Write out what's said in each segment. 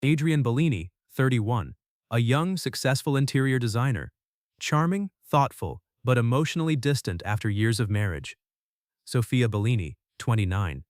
Adrian Bellini, 31. A young, successful interior designer. Charming, thoughtful, but emotionally distant after years of marriage. Sofia Bellini, 29.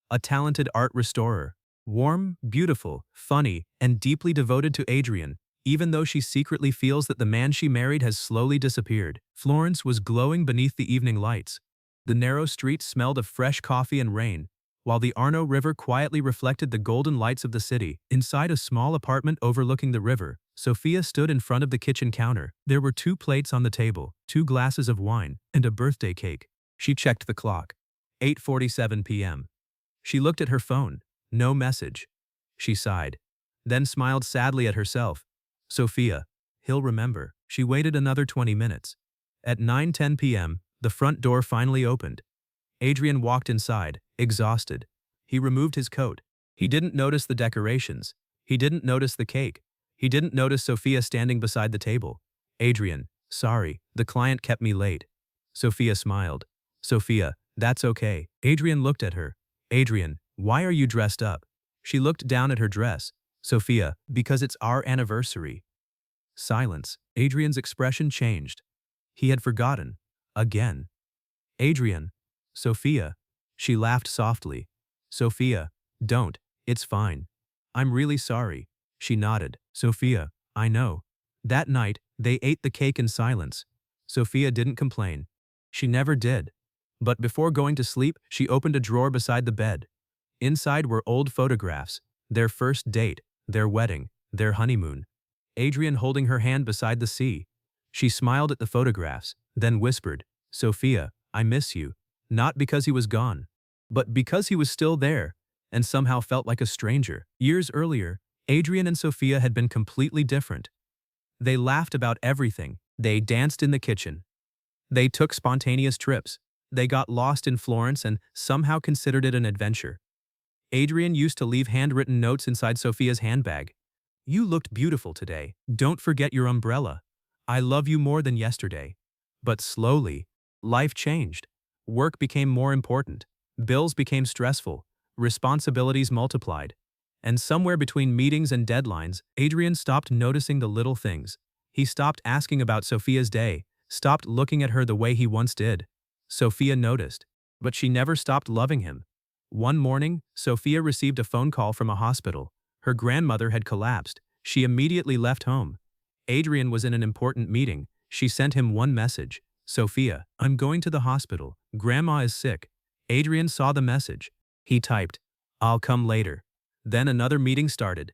A talented art restorer. Warm, beautiful, funny, and deeply devoted to Adrian, even though she secretly feels that the man she married has slowly disappeared. Florence was glowing beneath the evening lights. The narrow streets smelled of fresh coffee and rain, while the Arno River quietly reflected the golden lights of the city. Inside a small apartment overlooking the river, Sofia stood in front of the kitchen counter. There were 2 plates on the table, 2 glasses of wine, and a birthday cake. She checked the clock. 8:47 p.m. She looked at her phone. No message. She sighed. Then smiled sadly at herself. Sofia. He'll remember. She waited another 20 minutes. At 9:10 p.m., the front door finally opened. Adrian walked inside, exhausted. He removed his coat. He didn't notice the decorations. He didn't notice the cake. He didn't notice Sofia standing beside the table. Adrian, sorry, the client kept me late. Sofia smiled. Sofia, that's okay. Adrian looked at her. Adrian, why are you dressed up? She looked down at her dress. Sofia, because it's our anniversary. Silence. Adrian's expression changed. He had forgotten. Again. Adrian. Sofia. She laughed softly. Sofia, don't. It's fine. I'm really sorry. She nodded. Sofia, I know. That night, they ate the cake in silence. Sofia didn't complain. She never did. But before going to sleep, she opened a drawer beside the bed. Inside were old photographs. Their first date, their wedding, their honeymoon. Adrian holding her hand beside the sea. She smiled at the photographs, then whispered, Sofia, I miss you. Not because he was gone, but because he was still there, and somehow felt like a stranger. Years earlier, Adrian and Sofia had been completely different. They laughed about everything. They danced in the kitchen. They took spontaneous trips. They got lost in Florence and somehow considered it an adventure. Adrian used to leave handwritten notes inside Sofia's handbag. You looked beautiful today. Don't forget your umbrella. I love you more than yesterday. But slowly, life changed. Work became more important. Bills became stressful. Responsibilities multiplied. And somewhere between meetings and deadlines, Adrian stopped noticing the little things. He stopped asking about Sofia's day, stopped looking at her the way he once did. Sofia noticed, but she never stopped loving him. One morning, Sofia received a phone call from a hospital. Her grandmother had collapsed. She immediately left home. Adrian was in an important meeting. She sent him one message. Sofia, I'm going to the hospital. Grandma is sick. Adrian saw the message. He typed, I'll come later. Then another meeting started.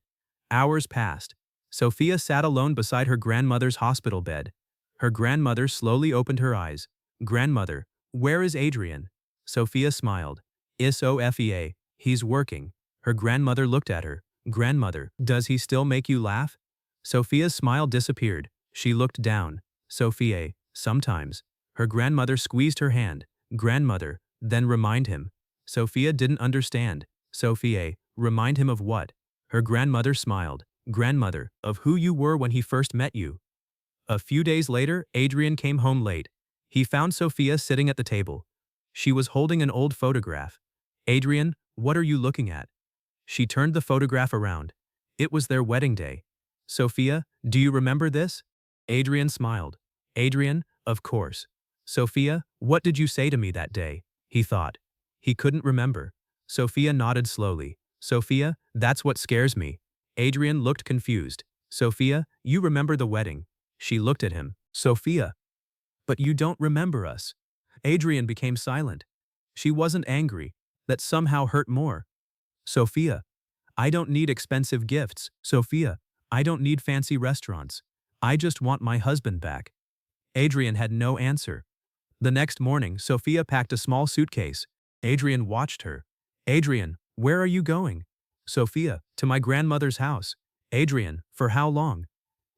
Hours passed. Sofia sat alone beside her grandmother's hospital bed. Her grandmother slowly opened her eyes. Grandmother, where is Adrian? Sofia smiled. Sofia, he's working. Her grandmother looked at her. Grandmother, does he still make you laugh? Sofia's smile disappeared. She looked down. Sofia, sometimes. Her grandmother squeezed her hand. Grandmother, then remind him. Sofia didn't understand. Sofia, remind him of what? Her grandmother smiled. Grandmother, of who you were when he first met you. A few days later, Adrian came home late. He found Sofia sitting at the table. She was holding an old photograph. Adrian, what are you looking at? She turned the photograph around. It was their wedding day. Sofia, do you remember this? Adrian smiled. Adrian, of course. Sofia, what did you say to me that day? He thought. He couldn't remember. Sofia nodded slowly. Sofia, that's what scares me. Adrian looked confused. Sofia, you remember the wedding. She looked at him. Sofia. But you don't remember us. Adrian became silent. She wasn't angry. That somehow hurt more. Sofia. I don't need expensive gifts. Sofia. I don't need fancy restaurants. I just want my husband back. Adrian had no answer. The next morning, Sofia packed a small suitcase. Adrian watched her. Adrian, where are you going? Sofia, to my grandmother's house. Adrian, for how long?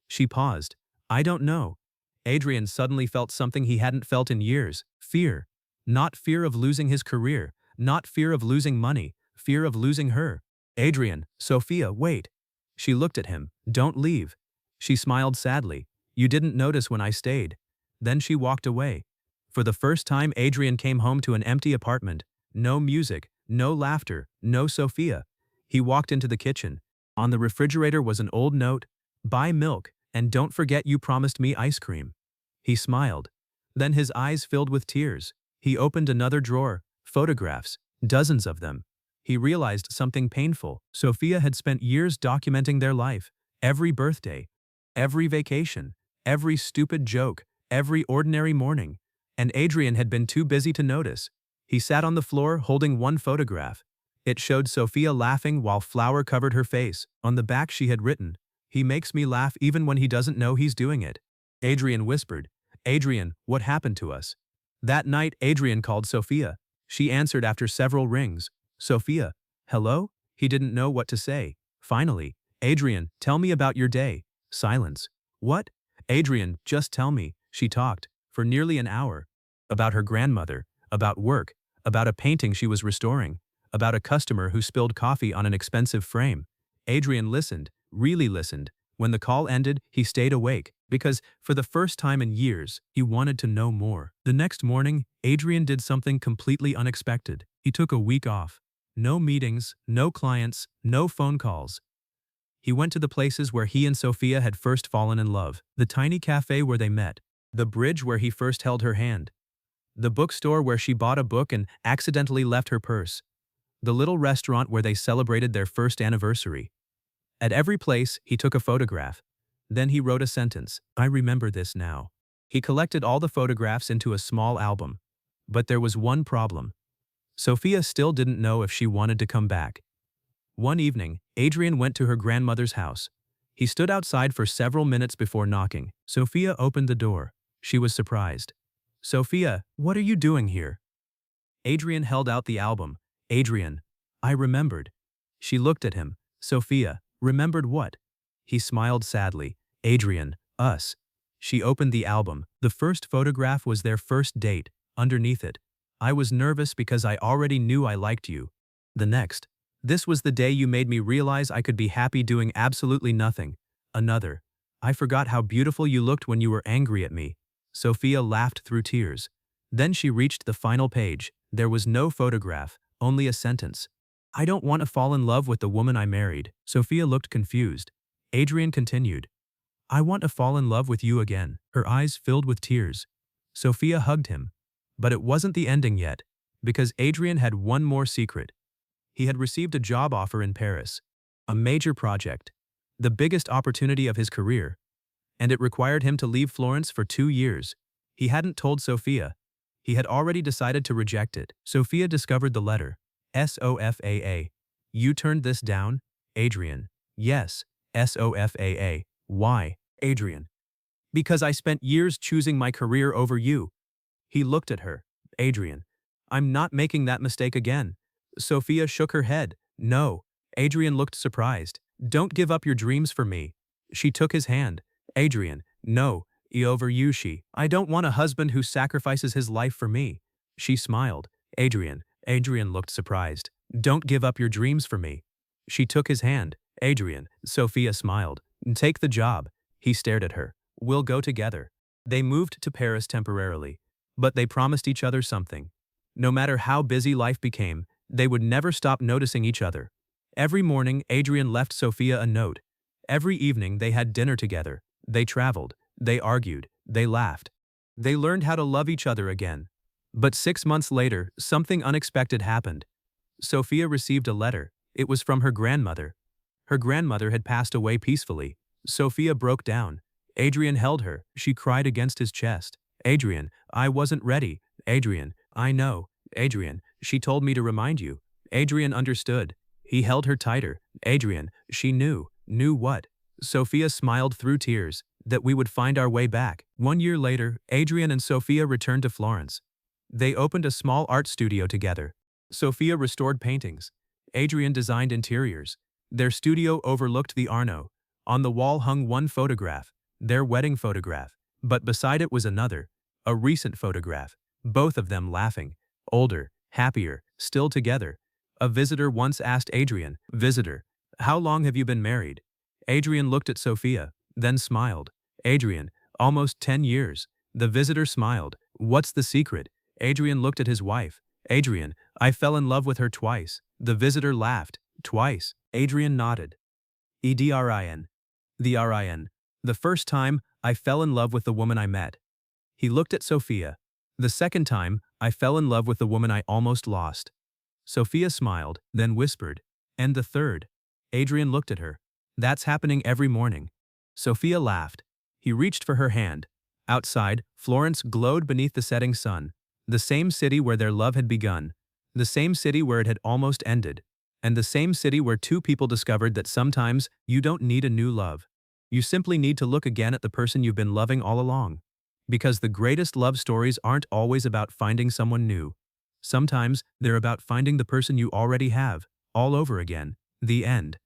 She paused. I don't know. Adrian suddenly felt something he hadn't felt in years. Fear. Not fear of losing his career. Not fear of losing money. Fear of losing her. Adrian, Sofia, wait. She looked at him. Don't leave. She smiled sadly. You didn't notice when I stayed. Then she walked away. For the first time, Adrian came home to an empty apartment. No music, no laughter, no Sofia. He walked into the kitchen. On the refrigerator was an old note, "Buy milk, and don't forget you promised me ice cream." He smiled. Then his eyes filled with tears. He opened another drawer, photographs, dozens of them. He realized something painful. Sofia had spent years documenting their life, every birthday, every vacation, every stupid joke, every ordinary morning. And Adrian had been too busy to notice. He sat on the floor holding one photograph. It showed Sofia laughing while flour covered her face. On the back she had written, "He makes me laugh even when he doesn't know he's doing it." Adrian whispered, "Adrian, what happened to us?" That night Adrian called Sofia. She answered after several rings. "Sofia, hello?" He didn't know what to say. Finally, "Adrian, tell me about your day." Silence. "What?" "Adrian, just tell me." She talked, for nearly an hour. About her grandmother, about work, about a painting she was restoring, about a customer who spilled coffee on an expensive frame. Adrian listened, really listened. When the call ended, he stayed awake, because, for the first time in years, he wanted to know more. The next morning, Adrian did something completely unexpected. He took a week off. No meetings, no clients, no phone calls. He went to the places where he and Sofia had first fallen in love. The tiny cafe where they met. The bridge where he first held her hand. The bookstore where she bought a book and accidentally left her purse. The little restaurant where they celebrated their first anniversary. At every place, he took a photograph. Then he wrote a sentence, "I remember this now." He collected all the photographs into a small album. But there was one problem. Sofia still didn't know if she wanted to come back. One evening, Adrian went to her grandmother's house. He stood outside for several minutes before knocking. Sofia opened the door. She was surprised. "Sofia, what are you doing here?" Adrian held out the album. "Adrian, I remembered." She looked at him. "Sofia, remembered what?" He smiled sadly. "Adrian, us." She opened the album. The first photograph was their first date. Underneath it, "I was nervous because I already knew I liked you." The next, "This was the day you made me realize I could be happy doing absolutely nothing." Another, "I forgot how beautiful you looked when you were angry at me." Sofia laughed through tears. Then she reached the final page. There was no photograph, only a sentence. "I don't want to fall in love with the woman I married." Sofia looked confused. Adrian continued, "I want to fall in love with you again." Her eyes filled with tears. Sofia hugged him. But it wasn't the ending yet, because Adrian had one more secret. He had received a job offer in Paris. A major project. The biggest opportunity of his career. And it required him to leave Florence for 2 years. He hadn't told Sofia. He had already decided to reject it. Sofia discovered the letter. SOFAA. "You turned this down?" Adrian. "Yes. SOFAA. Why?" Adrian. "Because I spent years choosing my career over you." He looked at her. Adrian. "I'm not making that mistake again." Sofia shook her head. "No." Adrian looked surprised. "Don't give up your dreams for me." She took his hand. Adrian. "No. Over you she. I don't want a husband who sacrifices his life for me." She smiled. Adrian. Adrian looked surprised. "Don't give up your dreams for me." She took his hand. Adrian. Sofia smiled. "Take the job." He stared at her. "We'll go together." They moved to Paris temporarily. But they promised each other something. No matter how busy life became, they would never stop noticing each other. Every morning, Adrian left Sofia a note. Every evening, they had dinner together. They traveled. They argued. They laughed. They learned how to love each other again. But 6 months later, something unexpected happened. Sofia received a letter. It was from her grandmother. Her grandmother had passed away peacefully. Sofia broke down. Adrian held her. She cried against his chest. "Adrian, I wasn't ready." Adrian. "I know." Adrian. "She told me to remind you." Adrian understood. He held her tighter. Adrian. "She knew." "Knew what?" Sofia smiled through tears. "That we would find our way back." 1 year later, Adrian and Sofia returned to Florence. They opened a small art studio together. Sofia restored paintings. Adrian designed interiors. Their studio overlooked the Arno. On the wall hung one photograph, their wedding photograph. But beside it was another, a recent photograph. Both of them laughing. Older, happier, still together. A visitor once asked Adrian, "Visitor, how long have you been married?" Adrian looked at Sofia, then smiled. Adrian. "Almost 10 years." The visitor smiled. "What's the secret?" Adrian looked at his wife. Adrian. "I fell in love with her twice." The visitor laughed. "Twice?" Adrian nodded. Edrin. The RIN. The first time, I fell in love with the woman I met. He looked at Sophia. The second time, I fell in love with the woman I almost lost. Sophia smiled, then whispered. And the third? Adrian looked at her. That's happening every morning. Sophia laughed. He reached for her hand. Outside, Florence glowed beneath the setting sun. The same city where their love had begun. The same city where it had almost ended. And the same city where two people discovered that sometimes you don't need a new love. You simply need to look again at the person you've been loving all along. Because the greatest love stories aren't always about finding someone new. Sometimes they're about finding the person you already have, all over again. The end.